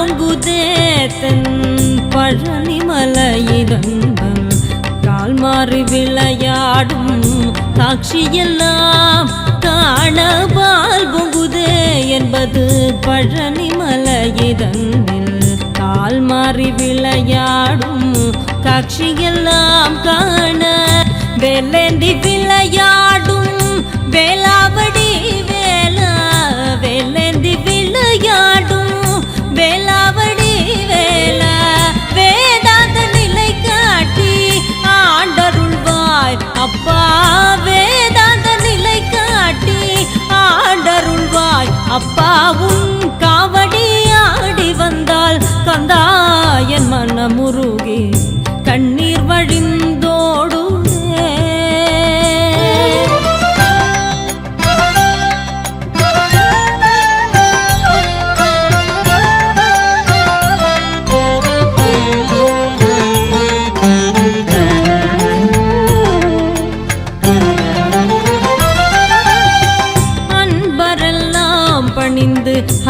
பொங்குதே தென் பழனிமலையிதந்தம் கால் மாறி விளையாடும் காட்சியெல்லாம் காண பால் பொங்குதே என்பது பழனிமலையிதனில் கால் மாறி விளையாடும் காட்சியெல்லாம் காண வேலேந்தி விளையாடும் வேளாவடி வேலா வேலேந்தி விளையாடும் வேளாவடி வேலா வேதாந்த நிலை காட்டி ஆண்டருள்வாய் அப்பா வேதாந்த நிலை காட்டி ஆண்டருள்வாய் அப்பா உன் காவடி ஆடி வந்தால் கந்தா என் மனமுருகி கண்ணீர் வழிந்தோடு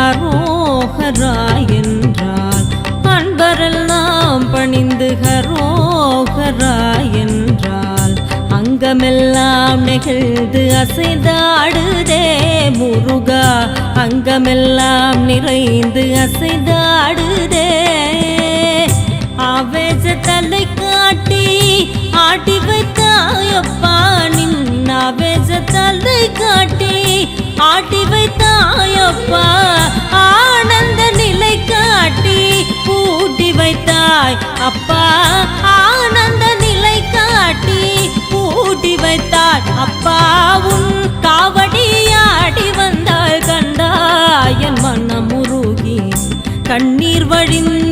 ஹரோஹரா என்றால் அன்பரெல்லாம் பணிந்து ஹரோஹரா என்றால் அங்கமெல்லாம் நெகிழ்ந்து அசைந்தாடுதே முருகா அங்கமெல்லாம் நிறைந்து அசைந்தாடுதே ஆவேச தலை காட்டி ஆட்டி வைத்தாயப்பா நின் ஆவேச தலை காட்டி ஆட்டி வைத்தாயப்பா ஆனந்த நிலை காட்டி பூட்டி வைத்தாய் அப்பா ஆனந்த நிலை காட்டி பூட்டி வைத்தாய் அப்பா உன் காவடி ஆடி வந்தாள் கண்டாய் என் மனமுருகி கண்ணீர் வழிந்து